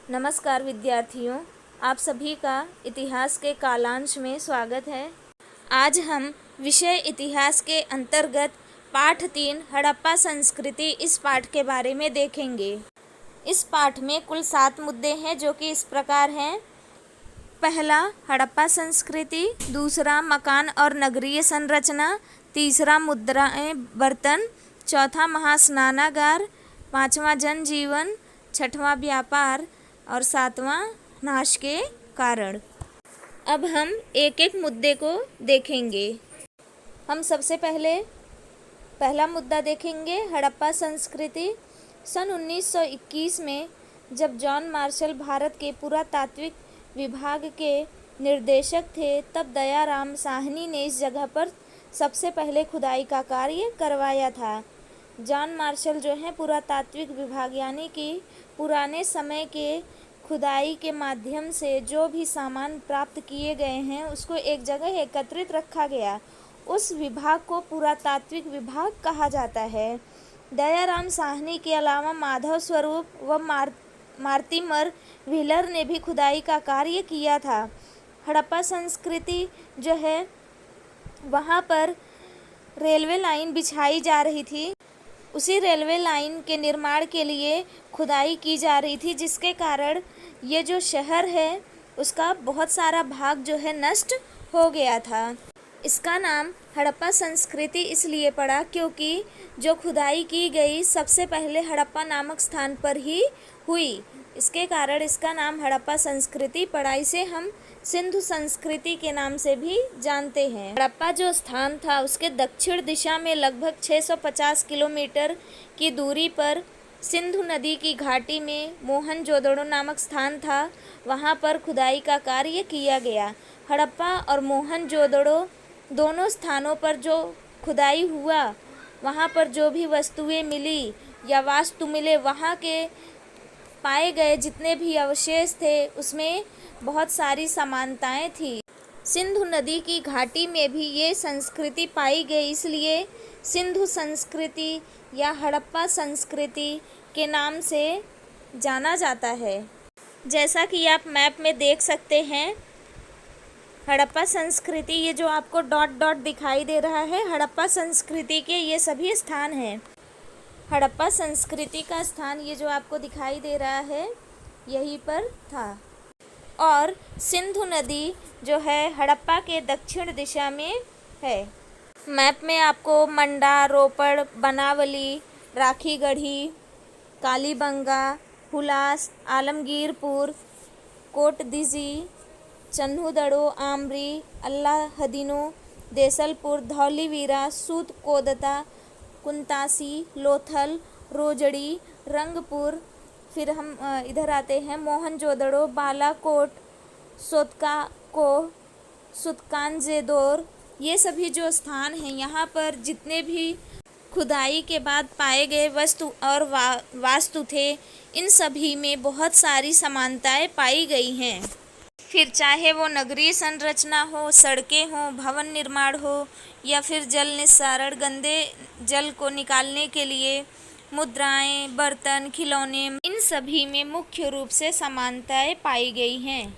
नमस्कार विद्यार्थियों, आप सभी का इतिहास के कालांश में स्वागत है। आज हम विषय इतिहास के अंतर्गत पाठ 3 हड़प्पा संस्कृति इस पाठ के बारे में देखेंगे। इस पाठ में कुल 7 मुद्दे हैं जो कि इस प्रकार हैं। पहला हड़प्पा संस्कृति, दूसरा मकान और नगरीय संरचना, तीसरा मुद्राएं बर्तन, चौथा महास्नानागार, पांचवा जनजीवन, छठवां व्यापार और सातवां नाश के कारण। अब हम एक एक मुद्दे को देखेंगे। हम सबसे पहले पहला मुद्दा देखेंगे, हड़प्पा संस्कृति। सन 1921 में जब जॉन मार्शल भारत के पुरातात्विक विभाग के निर्देशक थे, तब दयाराम साहनी ने इस जगह पर सबसे पहले खुदाई का कार्य करवाया था। जॉन मार्शल जो है पुरातात्विक विभाग यानी कि पुराने समय के खुदाई के माध्यम से जो भी सामान प्राप्त किए गए हैं उसको एक जगह एकत्रित रखा गया। उस विभाग को पुरातात्विक विभाग कहा जाता है। दयाराम साहनी के अलावा माधव स्वरूप व मार्टिमर व्हीलर ने भी खुदाई का कार्य किया था। हड़प्पा संस्कृति जो है वहाँ पर रेलवे लाइन बिछाई जा रही थी। उसी रेलवे लाइन के निर्माण के लिए खुदाई की जा रही थी, जिसके कारण ये जो शहर है उसका बहुत सारा भाग जो है नष्ट हो गया था। इसका नाम हड़प्पा संस्कृति इसलिए पड़ा क्योंकि जो खुदाई की गई सबसे पहले हड़प्पा नामक स्थान पर ही हुई। इसके कारण इसका नाम हड़प्पा संस्कृति पड़ा। इसे हम सिंधु संस्कृति के नाम से भी जानते हैं। हड़प्पा जो स्थान था उसके दक्षिण दिशा में लगभग 650 किलोमीटर की दूरी पर सिंधु नदी की घाटी में मोहनजोदड़ो नामक स्थान था। वहाँ पर खुदाई का कार्य किया गया। हड़प्पा और मोहनजोदड़ो दोनों स्थानों पर जो खुदाई हुआ, वहाँ पर जो भी वस्तुएं मिली या वास्तु मिले, वहाँ के पाए गए जितने भी अवशेष थे उसमें बहुत सारी समानताएं थी। सिंधु नदी की घाटी में भी ये संस्कृति पाई गई, इसलिए सिंधु संस्कृति या हड़प्पा संस्कृति के नाम से जाना जाता है। जैसा कि आप मैप में देख सकते हैं, हड़प्पा संस्कृति, ये जो आपको डॉट डॉट दिखाई दे रहा है, हड़प्पा संस्कृति के ये सभी स्थान हैं। हड़प्पा संस्कृति का स्थान ये जो आपको दिखाई दे रहा है यहीं पर था। और सिंधु नदी जो है हड़प्पा के दक्षिण दिशा में है। मैप में आपको मंडा, रोपड़, बनावली, राखीगढ़ी, कालीबंगा, हुलास, आलमगीरपुर, कोटदीजी, चन्हुदड़ो, आमरी, अल्लाहदीनो, देसलपुर, धौलीवीरा, सूतकोदता, कुंतासी, लोथल, रोजड़ी, रंगपुर। फिर हम इधर आते हैं मोहनजोदड़ो, बालाकोट, सोतकाको, सुतकानजेदोर। ये सभी जो स्थान हैं, यहाँ पर जितने भी खुदाई के बाद पाए गए वस्तु और वास्तु थे, इन सभी में बहुत सारी समानताएं पाई गई हैं। फिर चाहे वो नगरीय संरचना हो, सड़कें हो, भवन निर्माण हो या फिर जल निस्सारण, गंदे जल को निकालने के लिए मुद्राएं, बर्तन, खिलौने, इन सभी में मुख्य रूप से समानताएं पाई गई हैं।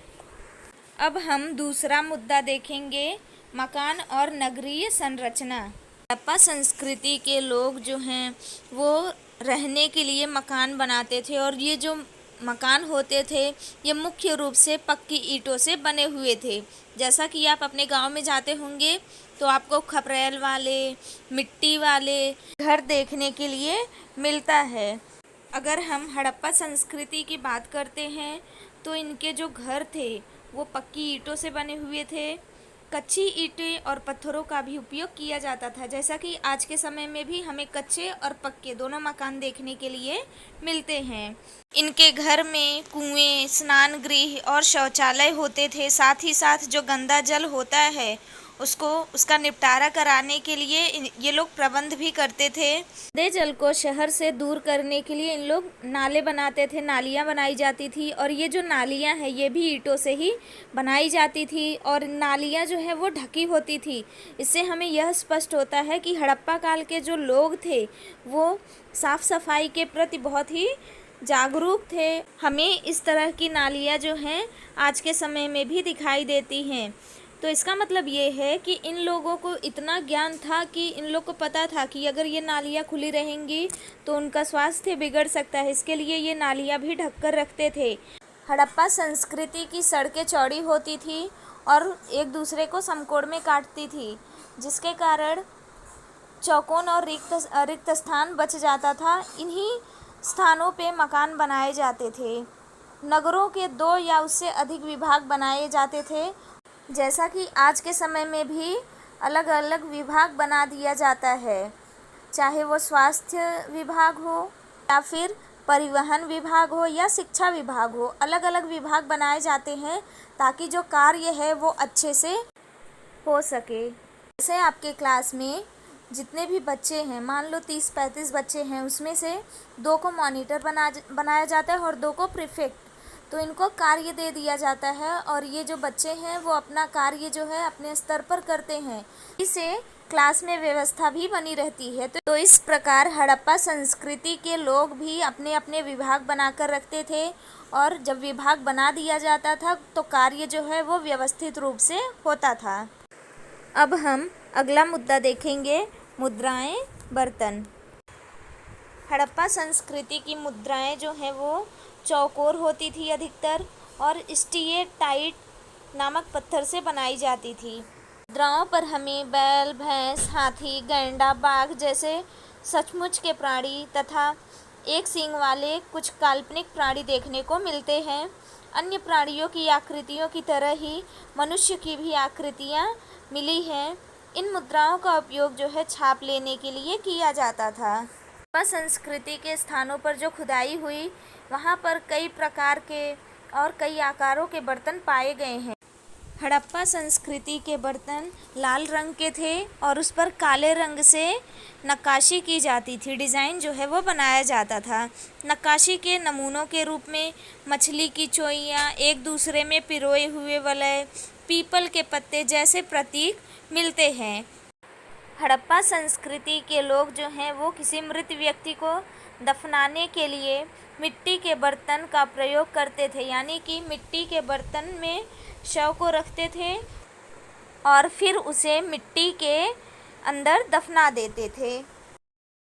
अब हम दूसरा मुद्दा देखेंगे, मकान और नगरीय संरचना। हड़प्पा संस्कृति के लोग जो हैं वो रहने के लिए मकान बनाते थे, और ये जो मकान होते थे ये मुख्य रूप से पक्की ईंटों से बने हुए थे। जैसा कि आप अपने गांव में जाते होंगे तो आपको खपरेल वाले, मिट्टी वाले घर देखने के लिए मिलता है। अगर हम हड़प्पा संस्कृति की बात करते हैं तो इनके जो घर थे वो पक्की ईंटों से बने हुए थे। कच्ची ईंटें और पत्थरों का भी उपयोग किया जाता था। जैसा कि आज के समय में भी हमें कच्चे और पक्के दोनों मकान देखने के लिए मिलते हैं। इनके घर में कुएं, स्नान गृह और शौचालय होते थे। साथ ही साथ जो गंदा जल होता है उसका निपटारा कराने के लिए ये लोग प्रबंध भी करते थे। गंदे जल को शहर से दूर करने के लिए इन लोग नाले बनाते थे, नालियाँ बनाई जाती थी, और ये जो नालियाँ हैं ये भी ईंटों से ही बनाई जाती थी और नालियाँ जो है वो ढकी होती थी। इससे हमें यह स्पष्ट होता है कि हड़प्पा काल के जो लोग थे वो साफ सफाई के प्रति बहुत ही जागरूक थे। हमें इस तरह की नालियाँ जो हैं आज के समय में भी दिखाई देती हैं। तो इसका मतलब ये है कि इन लोगों को इतना ज्ञान था कि इन लोग को पता था कि अगर ये नालियाँ खुली रहेंगी तो उनका स्वास्थ्य बिगड़ सकता है, इसके लिए ये नालियाँ भी ढक कर रखते थे। हड़प्पा संस्कृति की सड़कें चौड़ी होती थी और एक दूसरे को समकोण में काटती थी, जिसके कारण चौकोन और रिक्त स्थान बच जाता था। इन्हीं स्थानों पे मकान बनाए जाते थे। नगरों के 2 या उससे अधिक विभाग बनाए जाते थे। जैसा कि आज के समय में भी अलग अलग विभाग बना दिया जाता है, चाहे वो स्वास्थ्य विभाग हो या फिर परिवहन विभाग हो या शिक्षा विभाग हो, अलग अलग विभाग बनाए जाते हैं ताकि जो कार्य है वो अच्छे से हो सके। जैसे आपके क्लास में जितने भी बच्चे हैं, मान लो 30-35 बच्चे हैं, उसमें से 2 को मॉनिटर बनाया जाता है और 2 को प्रीफेक्ट। तो इनको कार्य दे दिया जाता है और ये जो बच्चे हैं वो अपना कार्य जो है अपने स्तर पर करते हैं। इससे क्लास में व्यवस्था भी बनी रहती है। तो इस प्रकार हड़प्पा संस्कृति के लोग भी अपने अपने विभाग बनाकर रखते थे और जब विभाग बना दिया जाता था तो कार्य जो है वो व्यवस्थित रूप से होता था। अब हम अगला मुद्दा देखेंगे, मुद्राएं, बर्तन। हड़प्पा संस्कृति की मुद्राएं जो हैं वो चौकोर होती थी अधिकतर और स्टीएटाइट नामक पत्थर से बनाई जाती थी। मुद्राओं पर हमें बैल, भैंस, हाथी, गैंडा, बाघ जैसे सचमुच के प्राणी तथा एक सींग वाले कुछ काल्पनिक प्राणी देखने को मिलते हैं। अन्य प्राणियों की आकृतियों की तरह ही मनुष्य की भी आकृतियाँ मिली हैं। इन मुद्राओं का उपयोग जो है छाप लेने के लिए किया जाता था। हड़प्पा संस्कृति के स्थानों पर जो खुदाई हुई वहाँ पर कई प्रकार के और कई आकारों के बर्तन पाए गए हैं। हड़प्पा संस्कृति के बर्तन लाल रंग के थे और उस पर काले रंग से नक्काशी की जाती थी, डिज़ाइन जो है वो बनाया जाता था। नक्काशी के नमूनों के रूप में मछली की चोइयाँ, एक दूसरे में पिरोए हुए वलय, पीपल के पत्ते जैसे प्रतीक मिलते हैं। हड़प्पा संस्कृति के लोग जो हैं वो किसी मृत व्यक्ति को दफनाने के लिए मिट्टी के बर्तन का प्रयोग करते थे, यानी कि मिट्टी के बर्तन में शव को रखते थे और फिर उसे मिट्टी के अंदर दफना देते थे।